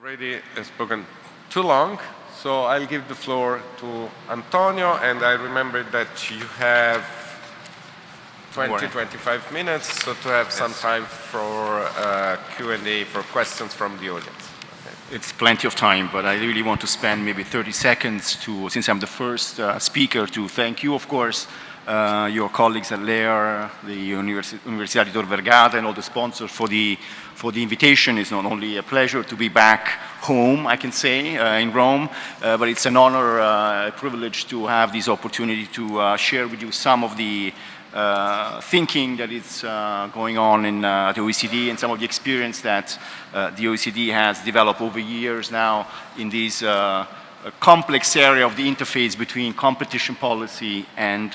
Already spoken too long, so I'll give the floor to Antonio, and I remember that you have 20-25 minutes, so to have some time for Q&A, for questions from the audience. Okay. It's plenty of time, but I really want to spend maybe 30 seconds to, since I'm the first speaker, to thank you, of course, your colleagues at LEAR, the Università di Tor Vergata, and all the sponsors for the invitation. It's not only a pleasure to be back home, I can say, in Rome, but it's an honor, a privilege to have this opportunity to share with you some of the thinking that is going on in the OECD and some of the experience that the OECD has developed over years now in this complex area of the interface between competition policy and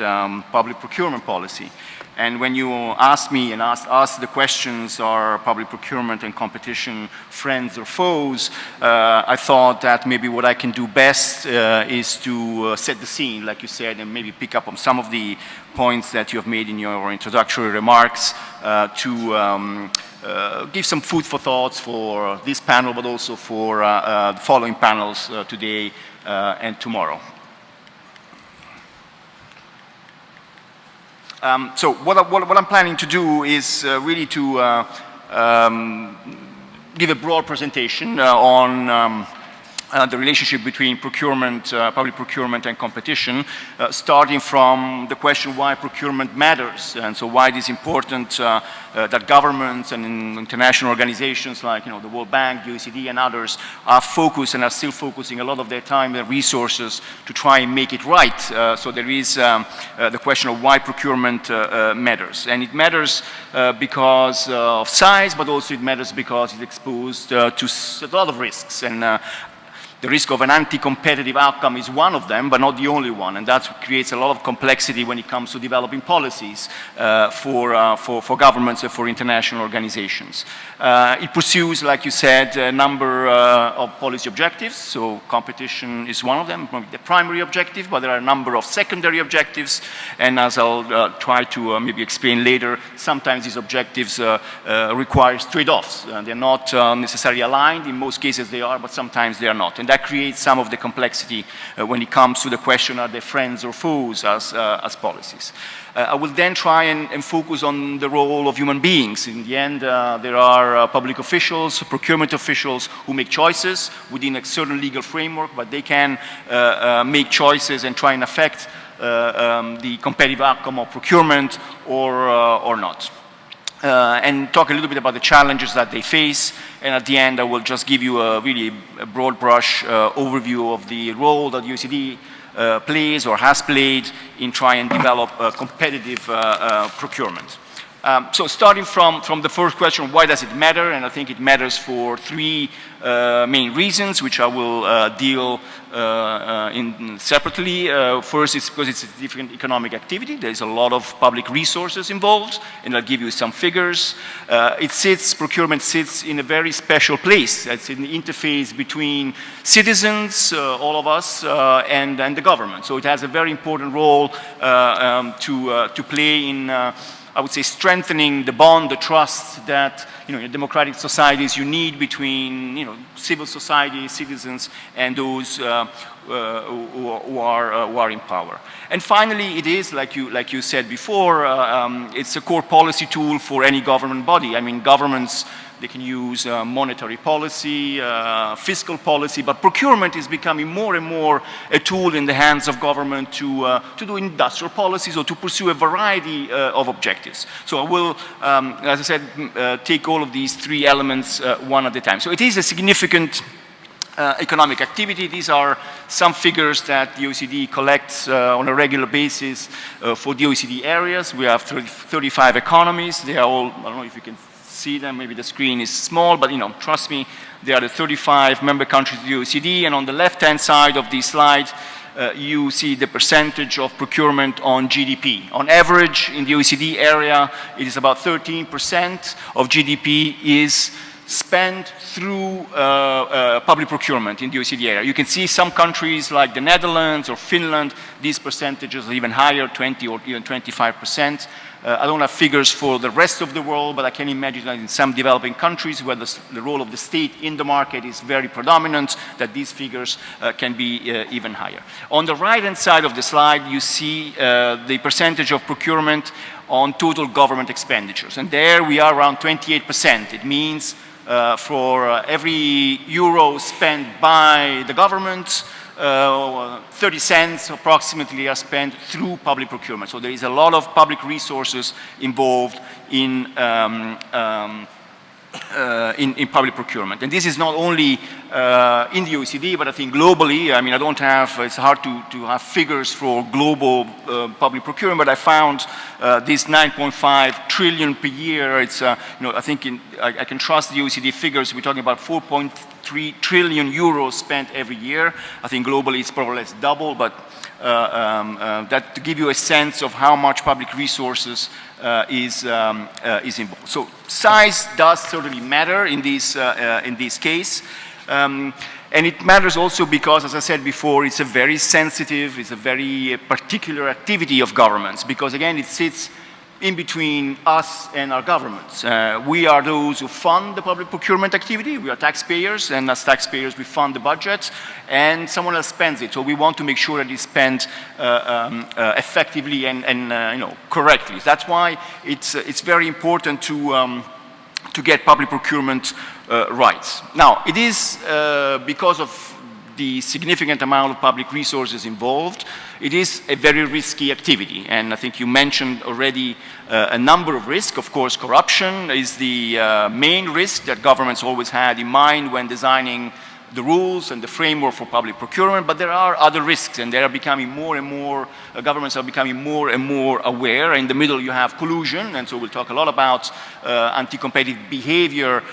public procurement policy. And when you asked me and asked us the questions, are public procurement and competition friends or foes, I thought that maybe what I can do best is to set the scene, like you said, and maybe pick up on some of the points that you have made in your introductory remarks to give some food for thoughts for this panel, but also for the following panels today and tomorrow. So what I'm planning to do is really to give a broad presentation on the relationship between procurement, public procurement and competition, starting from the question why procurement matters, and so why it is important that governments and international organizations like the World Bank, the OECD and others are focused and are still focusing a lot of their time and resources to try and make it right. So there is the question of why procurement matters. And it matters because of size, but also it matters because it's exposed to a lot of risks. And the risk of an anti-competitive outcome is one of them, but not the only one, and that creates a lot of complexity when it comes to developing policies for governments and for international organizations. It pursues, like you said, a number of policy objectives, so competition is one of them, the primary objective, but there are a number of secondary objectives, and as I'll try to maybe explain later, sometimes these objectives require trade-offs. They're not necessarily aligned. In most cases they are, but sometimes they are not. And that creates some of the complexity when it comes to the question, are they friends or foes as policies. I will then try and focus on the role of human beings. In the end, there are public officials, procurement officials who make choices within a certain legal framework, but they can make choices and try and affect the competitive outcome of procurement or not. And talk a little bit about the challenges that they face, and at the end I will just give you a really broad brush overview of the role that OECD plays or has played in trying to develop competitive procurement. So starting from the first question, why does it matter? And I think it matters for three main reasons, which I will deal in separately. First, it's because it's a different economic activity. There's a lot of public resources involved, and I'll give you some figures. Procurement sits in a very special place. It's in the interface between citizens, all of us, and the government. So it has a very important role to play in I would say strengthening the bond, the trust that in democratic societies you need between civil society, citizens, and those who are in power. And finally, it is like you said before, it's a core policy tool for any government body. I mean, governments, they can use monetary policy, fiscal policy, but procurement is becoming more and more a tool in the hands of government to do industrial policies or to pursue a variety of objectives. So I will, as I said, take all of these three elements one at a time. So it is a significant economic activity. These are some figures that the OECD collects on a regular basis for the OECD areas. We have 35 economies. They are all, I don't know if you can see them, maybe the screen is small, but trust me, they are the 35 member countries of the OECD, and on the left-hand side of the slide, you see the percentage of procurement on GDP. On average, in the OECD area, it is about 13% of GDP is spent through public procurement in the OECD area. You can see some countries like the Netherlands or Finland, these percentages are even higher, 20 or even 25%. I don't have figures for the rest of the world, but I can imagine that in some developing countries where the role of the state in the market is very predominant, that these figures can be even higher. On the right-hand side of the slide, you see the percentage of procurement on total government expenditures. And there we are around 28%. It means for every euro spent by the government, 30 cents approximately are spent through public procurement. So there is a lot of public resources involved in public procurement. And this is not only in the OECD, but I think globally. I mean, I don't have, it's hard to have figures for global public procurement, but I found this 9.5 trillion per year. It's, you know, I think I can trust the OECD figures. We're talking about 4.3 trillion euros spent every year. I think globally it's probably less double, but that to give you a sense of how much public resources is involved. So size does certainly matter in this case. And it matters also because, as I said before, it's a very sensitive, it's a very particular activity of governments, because again, it sits in between us and our governments. We are those who fund the public procurement activity. We are taxpayers, and as taxpayers, we fund the budget, and someone else spends it. So we want to make sure that it's spent effectively and you know, correctly. That's why it's very important to get public procurement right. Now, it is because of the significant amount of public resources involved, it is a very risky activity. And I think you mentioned already a number of risks. Of course, corruption is the main risk that governments always had in mind when designing the rules and the framework for public procurement, but there are other risks, and they are becoming more and more, governments are becoming more and more aware. In the middle you have collusion, and so we'll talk a lot about anti-competitive behavior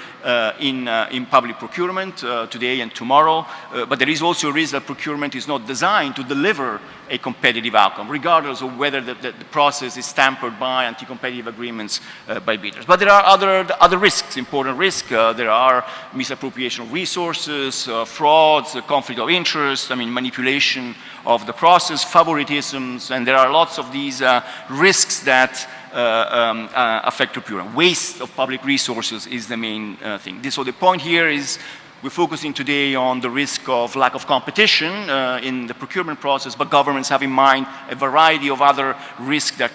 in public procurement today and tomorrow, but there is also a risk that procurement is not designed to deliver a competitive outcome, regardless of whether the process is tempered by anti-competitive agreements by bidders. But there are other risks, important risks. There are misappropriation of resources, frauds, conflict of interest, I mean, manipulation of the process, favoritisms, and there are lots of these risks that affect procurement. Waste of public resources is the main thing. So the point here is we're focusing today on the risk of lack of competition in the procurement process, but governments have in mind a variety of other risks that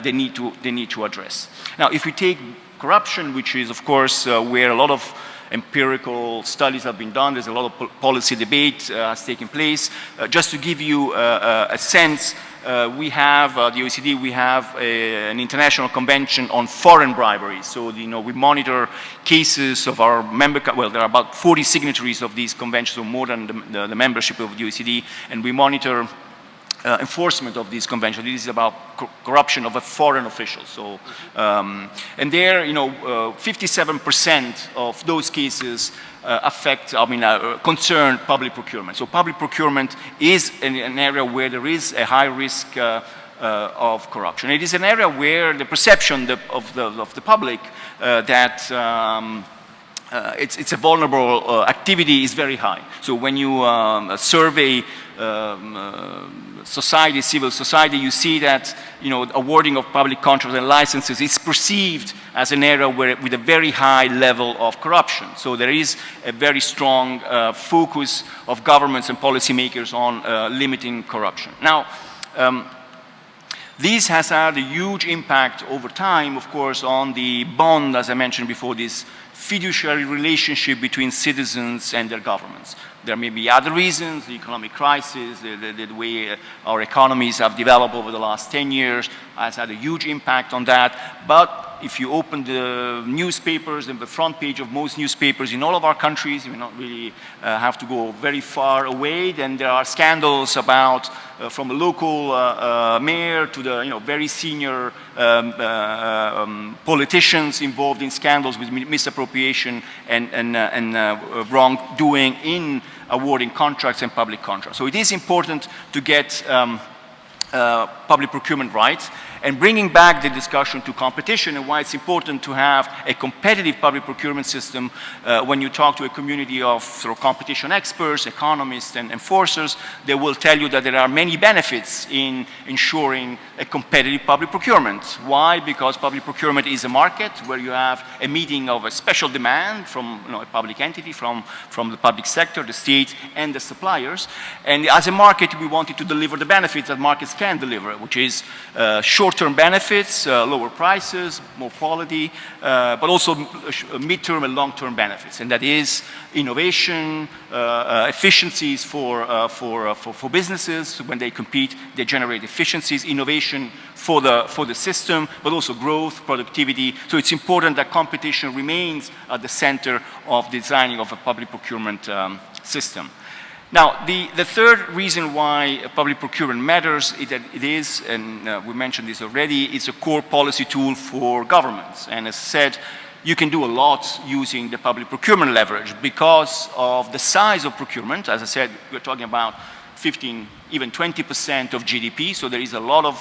they need to address. Now, if we take corruption, which is, of course, where a lot of empirical studies have been done, there's a lot of policy debate has taken place. Just to give you a sense, we have, the OECD, we have an international convention on foreign bribery. So, you know, we monitor cases of our member, well, there are about 40 signatories of these conventions, so more than the membership of the OECD, and we monitor enforcement of these conventions. This is about corruption of a foreign official. So, and there, you know, 57% of those cases affect, I mean, concern public procurement. So public procurement is an area where there is a high risk of corruption. It is an area where the perception of the public that it's a vulnerable activity is very high. So when you survey society, civil society, you see that, you know, awarding of public contracts and licenses is perceived as an area with a very high level of corruption. So there is a very strong focus of governments and policymakers on limiting corruption. Now, this has had a huge impact over time, of course, on the bond, as I mentioned before, this fiduciary relationship between citizens and their governments. There may be other reasons, the economic crisis, the way our economies have developed over the last 10 years has had a huge impact on that. But if you open the newspapers and the front page of most newspapers in all of our countries, you not really have to go very far away, then there are scandals about from a local mayor to the, you know, very senior politicians involved in scandals with misappropriation and wrongdoing in awarding contracts and public contracts. So it is important to get public procurement rights, and bringing back the discussion to competition and why it's important to have a competitive public procurement system. When you talk to a community of sort of competition experts, economists, and enforcers, they will tell you that there are many benefits in ensuring a competitive public procurement. Why? Because public procurement is a market where you have a meeting of a special demand from a public entity, from the public sector, the state, and the suppliers. And as a market, we wanted to deliver the benefits that markets can deliver, which is short-term benefits, lower prices, more quality, but also mid-term and long-term benefits. And that is innovation, efficiencies for businesses. When they compete, they generate efficiencies, innovation for the system, but also growth, productivity. So it's important that competition remains at the center of designing of a public procurement system. Now, the third reason why public procurement matters is that it is, and we mentioned this already, it's a core policy tool for governments. And as I said, you can do a lot using the public procurement leverage because of the size of procurement. As I said, we're talking about 15, even 20% of GDP, so there is a lot of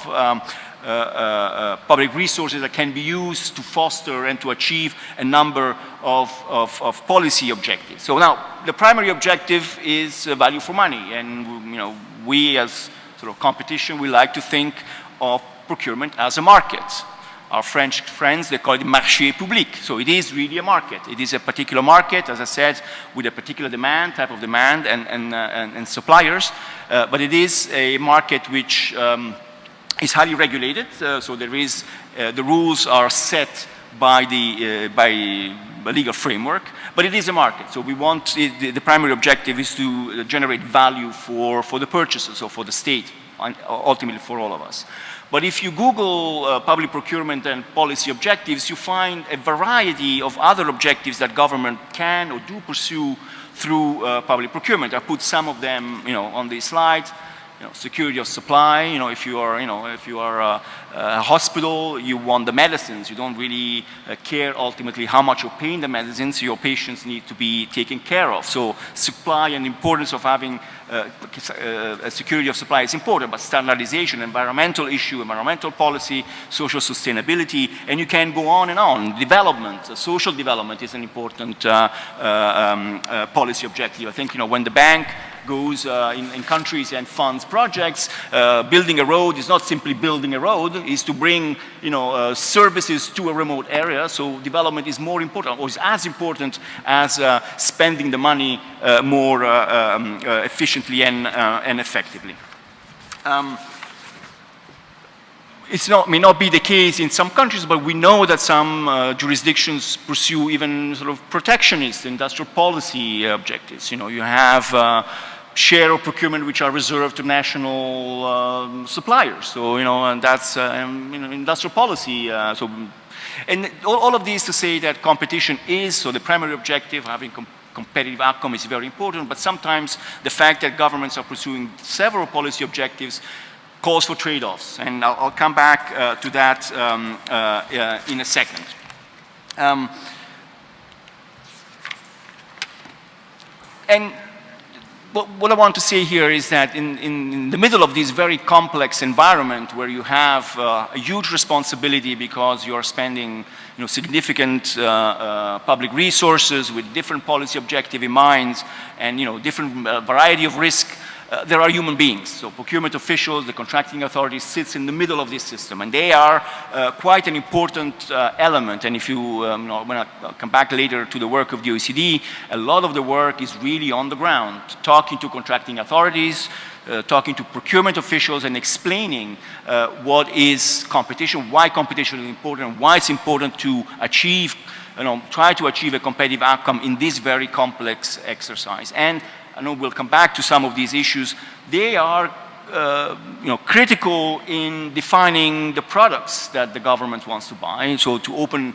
public resources that can be used to foster and to achieve a number of policy objectives. So now, the primary objective is value for money, and we as sort of competition, we like to think of procurement as a market. Our French friends, they call it marché public. So it is really a market. It is a particular market, as I said, with a particular demand, type of demand, and suppliers. But it is a market which is highly regulated. So there is, the rules are set by the legal framework. But it is a market. So we want, the primary objective is to generate value for the purchasers, or for the state, and ultimately for all of us. But if you Google public procurement and policy objectives, you find a variety of other objectives that government can or do pursue through public procurement. I put some of them, on this slide. Security of supply. If you are a hospital, you want the medicines. You don't really care ultimately how much you're paying the medicines. Your patients need to be taken care of. So supply and importance of having a security of supply is important, but standardization, environmental issue, environmental policy, social sustainability, and you can go on and on. Development, social development is an important policy objective. I think, when the bank goes in countries and funds projects, building a road is not simply building a road, it's to bring services to a remote area. So development is more important, or is as important as spending the money more efficiently and effectively. May not be the case in some countries, but we know that some jurisdictions pursue even sort of protectionist industrial policy objectives. You have share of procurement which are reserved to national suppliers. So, and that's industrial policy. And all of these to say that competition is, so the primary objective, having competitive outcome is very important, but sometimes the fact that governments are pursuing several policy objectives calls for trade-offs, and I'll come back to that in a second. And what I want to say here is that in the middle of this very complex environment where you have a huge responsibility because you are spending significant public resources with different policy objective in mind and different variety of risk, there are human beings. So procurement officials, the contracting authorities sits in the middle of this system, and they are quite an important element. And if you, when I come back later to the work of the OECD, a lot of the work is really on the ground, talking to contracting authorities, talking to procurement officials and explaining what is competition, why competition is important, why it's important to achieve, try to achieve a competitive outcome in this very complex exercise. And I know we'll come back to some of these issues. They are critical in defining the products that the government wants to buy. So to open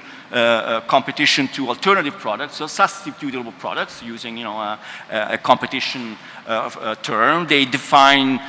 competition to alternative products, so substitutable products, using a competition term. They define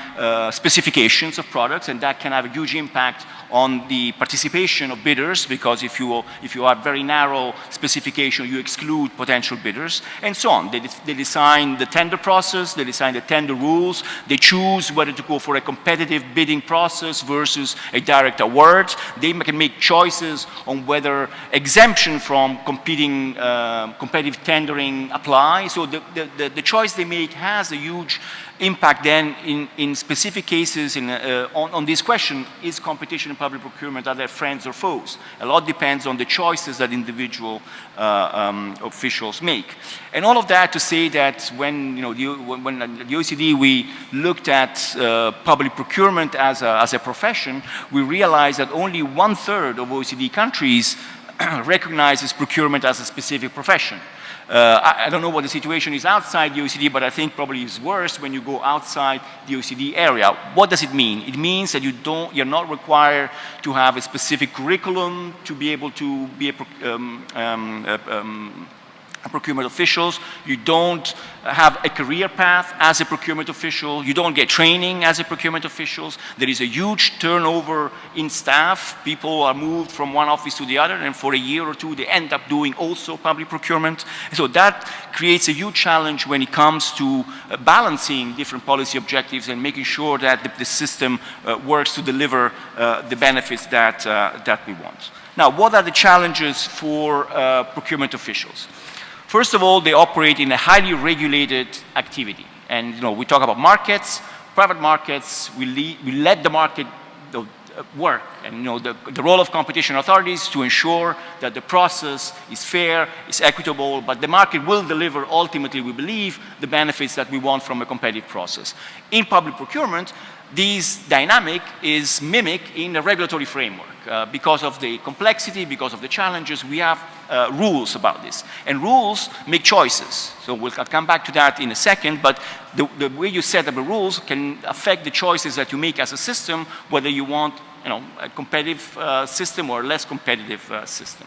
specifications of products, and that can have a huge impact on the participation of bidders, because if you have very narrow specification, you exclude potential bidders, and so on. They design the tender process, they design the tender rules, they choose whether to go for a competitive bidding process versus a direct award. They can make choices on whether exemption from competitive tendering apply. So the choice they make has a huge impact then in specific cases on this question, is competition in public procurement, are they friends or foes? A lot depends on the choices that individual officials make. And all of that to say that when, when at the OECD we looked at public procurement as a profession, we realized that only 1/3 of OECD countries recognizes procurement as a specific profession. I don't know what the situation is outside the OECD, but I think probably it's worse when you go outside the OECD area. What does it mean? It means that you're not required to have a specific curriculum to be able to be procurement officials. You don't have a career path as a procurement official. You don't get training as a procurement officials. There is a huge turnover in staff. People are moved from one office to the other, and for a year or two they end up doing also public procurement. And so that creates a huge challenge when it comes to balancing different policy objectives and making sure that the system works to deliver the benefits that we want. Now, what are the challenges for procurement officials? First of all, they operate in a highly regulated activity. And we talk about markets, private markets, we let the market work. And the role of competition authorities to ensure that the process is fair, is equitable, but the market will deliver ultimately, we believe, the benefits that we want from a competitive process. In public procurement, this dynamic is mimicked in the regulatory framework. Because of the complexity, because of the challenges, we have rules about this. And rules make choices. So I'll come back to that in a second, but the way you set up the rules can affect the choices that you make as a system, whether you want a competitive system or a less competitive system.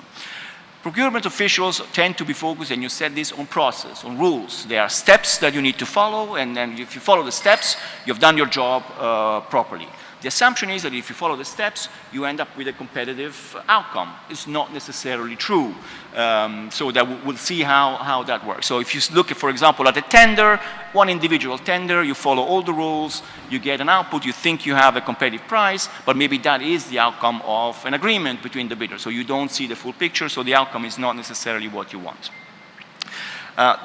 Procurement officials tend to be focused, and you said this, on process, on rules. There are steps that you need to follow, and then if you follow the steps, you've done your job properly. The assumption is that if you follow the steps, you end up with a competitive outcome. It's not necessarily true. So that we'll see how that works. So if you look, for example, at a tender, one individual tender, you follow all the rules, you get an output, you think you have a competitive price, but maybe that is the outcome of an agreement between the bidders. So you don't see the full picture, so the outcome is not necessarily what you want.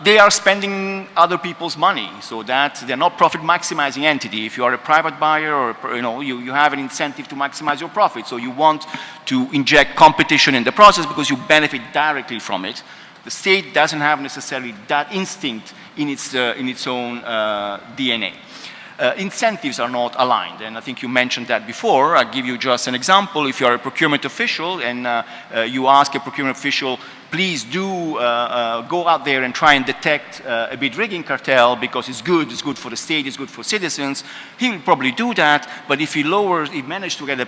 They are spending other people's money, so that they're not profit maximizing entity. If you are a private buyer, or you have an incentive to maximize your profit, so you want to inject competition in the process because you benefit directly from it. The state doesn't have necessarily that instinct in its own DNA. Incentives are not aligned, and I think you mentioned that before. I'll give you just an example. If you are a procurement official and you ask a procurement official, please do go out there and try and detect a bid rigging cartel because it's good for the state, it's good for citizens, he will probably do that, but if he manages to get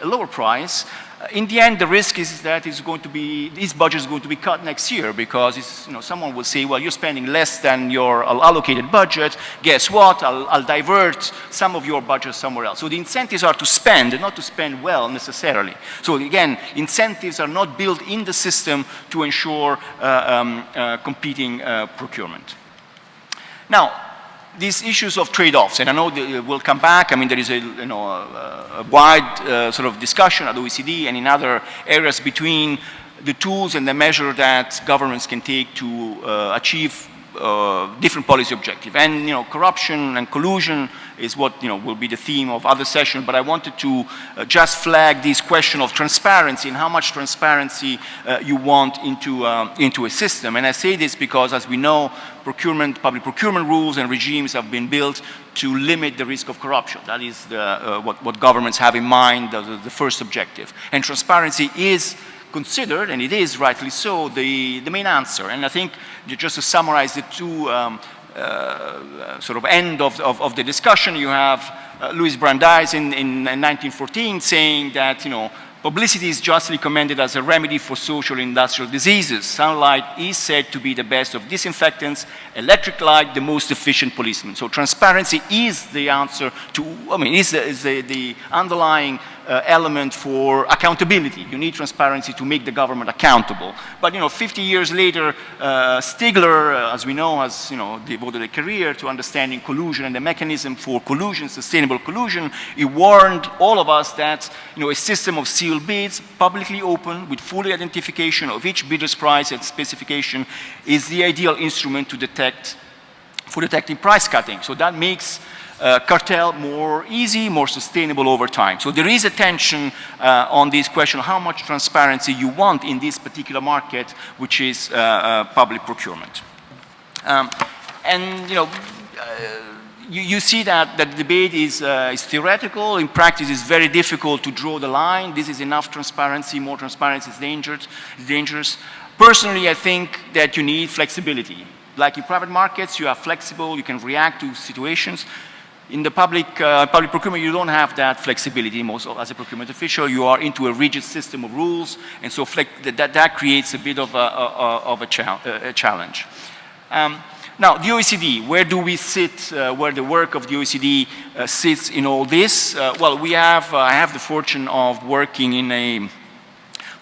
a lower price, in the end, the risk is that his budget is going to be cut next year because someone will say, well, you're spending less than your allocated budget. Guess what? I'll divert some of your budget somewhere else. So the incentives are to spend, and not to spend well necessarily. So again, incentives are not built in the system to ensure competing procurement. Now, these issues of trade-offs, and I know we'll come back. I mean, there is a wide sort of discussion at the OECD and in other areas between the tools and the measure that governments can take to achieve different policy objectives. And corruption and collusion is what will be the theme of other sessions. But I wanted to just flag this question of transparency and how much transparency you want into a system. And I say this because, as we know, public procurement rules and regimes have been built to limit the risk of corruption. That is what governments have in mind, the first objective. And transparency is considered, and it is rightly so, the main answer. And I think, just to summarize the two sort of end of the discussion, you have Louis Brandeis in 1914 saying that publicity is justly commended as a remedy for social and industrial diseases. Sunlight is said to be the best of disinfectants, electric light the most efficient policeman. So transparency is the answer to, is the underlying element for accountability. You need transparency to make the government accountable. But 50 years later, Stigler, as we know, has devoted a career to understanding collusion and the mechanism for collusion, sustainable collusion. He warned all of us that a system of sealed bids, publicly open, with full identification of each bidder's price and specification, is the ideal instrument to detecting price cutting. So that makes cartel more easy, more sustainable over time. So there is a tension on this question of how much transparency you want in this particular market, which is public procurement. You see that the debate is theoretical. In practice, it's very difficult to draw the line. This is enough transparency. More transparency is dangerous. Personally, I think that you need flexibility. Like in private markets, you are flexible. You can react to situations. In the public procurement, you don't have that flexibility. As a procurement official, you are into a rigid system of rules, and so that creates a bit of a challenge. Now, the OECD, where do we sit, where the work of the OECD sits in all this? Well, I have the fortune of working in a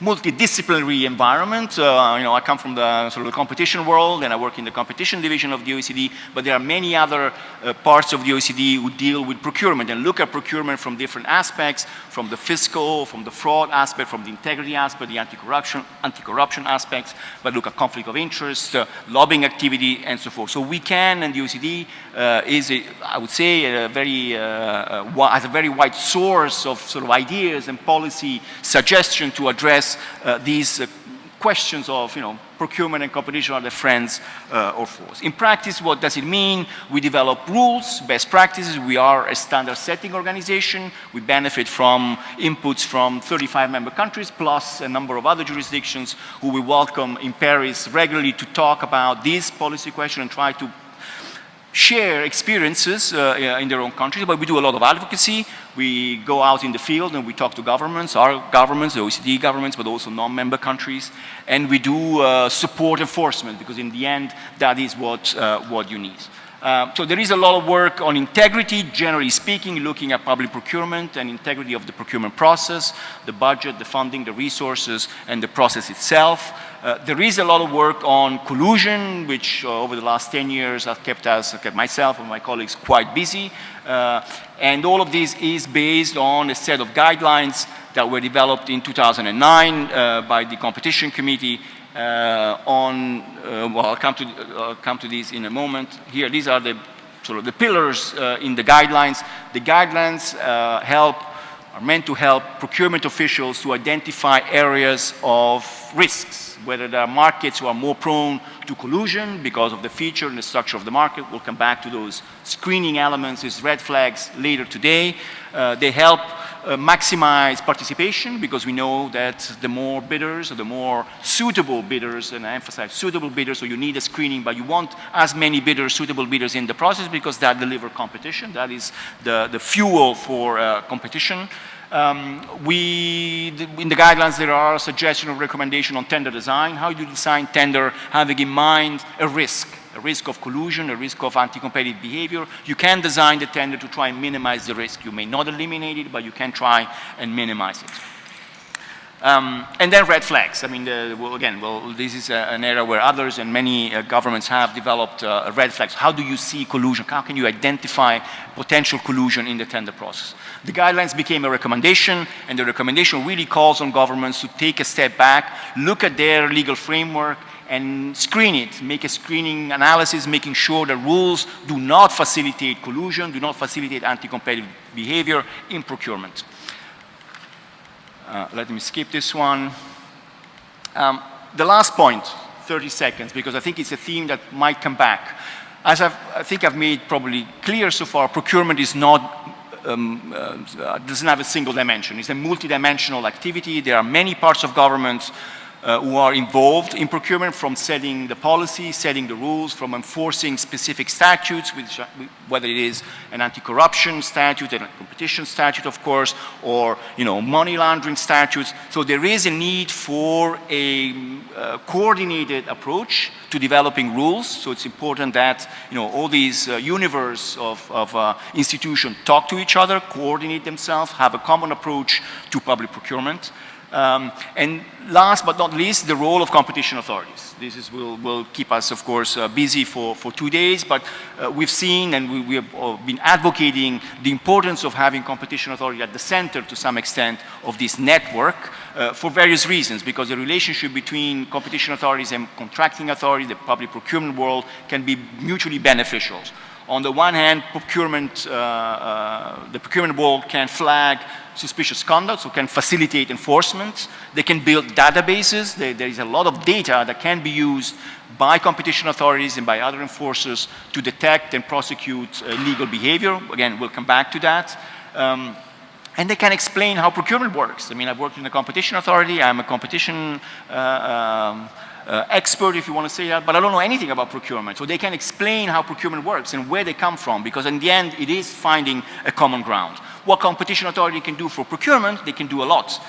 multidisciplinary environment. I come from the sort of the competition world, and I work in the competition division of the OECD, but there are many other parts of the OECD who deal with procurement and look at procurement from different aspects, from the fiscal, from the fraud aspect, from the integrity aspect, the anti-corruption aspects, but look at conflict of interest, lobbying activity, and so forth. So we can, and the OECD I would say, has a very wide source of sort of ideas and policy suggestion to address these questions of, procurement and competition, are they friends or foes? In practice, what does it mean? We develop rules, best practices. We are a standard setting organization. We benefit from inputs from 35 member countries, plus a number of other jurisdictions who we welcome in Paris regularly to talk about this policy question and try to share experiences in their own countries, but we do a lot of advocacy. We go out in the field and we talk to governments, our governments, the OECD governments, but also non-member countries, and we do support enforcement, because in the end, that is what you need. So there is a lot of work on integrity, generally speaking, looking at public procurement and integrity of the procurement process, the budget, the funding, the resources, and the process itself. There is a lot of work on collusion, which over the last 10 years has kept myself and my colleagues quite busy. And all of this is based on a set of guidelines that were developed in 2009 by the Competition Committee well, I'll come to these in a moment. Here, these are the sort of the pillars in the guidelines. The guidelines are meant to help procurement officials to identify areas of risks, whether there are markets who are more prone to collusion because of the feature and the structure of the market. We'll come back to those screening elements, these red flags, later today. They help maximize participation, because we know that the more bidders, or the more suitable bidders, and I emphasize suitable bidders, so you need a screening, but you want as many bidders, suitable bidders in the process, because that delivers competition. That is the fuel for competition. In the guidelines, there are suggestions of recommendation on tender design. How do you design tender having in mind a risk of collusion, a risk of anti-competitive behavior? You can design the tender to try and minimize the risk. You may not eliminate it, but you can try and minimize it. And then red flags. I mean, this is an area where others and many governments have developed red flags. How do you see collusion? How can you identify potential collusion in the tender process? The guidelines became a recommendation, and the recommendation really calls on governments to take a step back, look at their legal framework, and screen it, make a screening analysis, making sure that rules do not facilitate collusion, do not facilitate anti-competitive behavior in procurement. Let me skip this one. The last point, 30 seconds, because I think it's a theme that might come back. As I think I've made probably clear so far, procurement is not doesn't have a single dimension. It's a multidimensional activity. There are many parts of government who are involved in procurement, from setting the policy, setting the rules, from enforcing specific statutes, whether it is an anti-corruption statute, and a competition statute, of course, or money laundering statutes. So there is a need for a coordinated approach to developing rules. So it's important that all these universe of institutions talk to each other, coordinate themselves, have a common approach to public procurement. And last but not least, the role of competition authorities. This will keep us, of course, busy for 2 days, but we've seen and we have been advocating the importance of having competition authority at the center, to some extent, of this network for various reasons, because the relationship between competition authorities and contracting authorities, the public procurement world, can be mutually beneficial. On the one hand, the procurement world can flag suspicious conduct, so can facilitate enforcement. They can build databases. There is a lot of data that can be used by competition authorities and by other enforcers to detect and prosecute illegal behavior. Again, we'll come back to that. And they can explain how procurement works. I mean, I've worked in a competition authority. I'm a competition expert, if you want to say that, but I don't know anything about procurement. So they can explain how procurement works and where they come from, because in the end, it is finding a common ground. What competition authority can do for procurement, they can do a lot.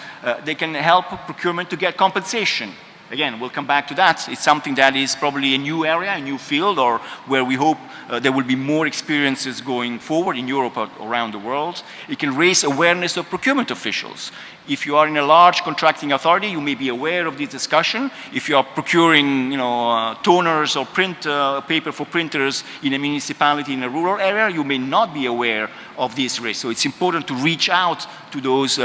They can help procurement to get compensation. Again, we'll come back to that. It's something that is probably a new area, a new field, or where we hope there will be more experiences going forward in Europe or around the world. It can raise awareness of procurement officials. If you are in a large contracting authority, you may be aware of this discussion. If you are procuring, toners or print paper for printers in a municipality in a rural area, you may not be aware of this risk. So it's important to reach out to those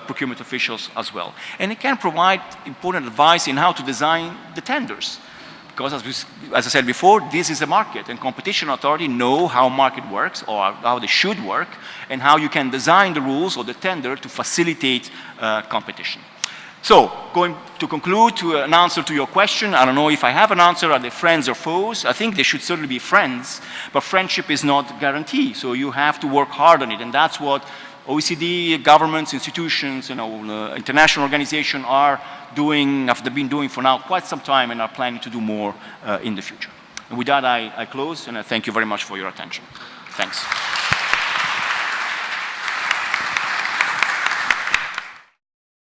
procurement officials as well. And it can provide important advice in how to design the tenders. Because as I said before, this is a market, and competition authority know how market works, or how they should work, and how you can design the rules or the tender to facilitate competition. So, going to conclude, to an answer to your question, I don't know if I have an answer. Are they friends or foes? I think they should certainly be friends, but friendship is not guaranteed, so you have to work hard on it, and that's what OECD, governments, institutions, international organizations are doing, have been doing for now quite some time, and are planning to do more in the future. And with that, I close, and I thank you very much for your attention. Thanks.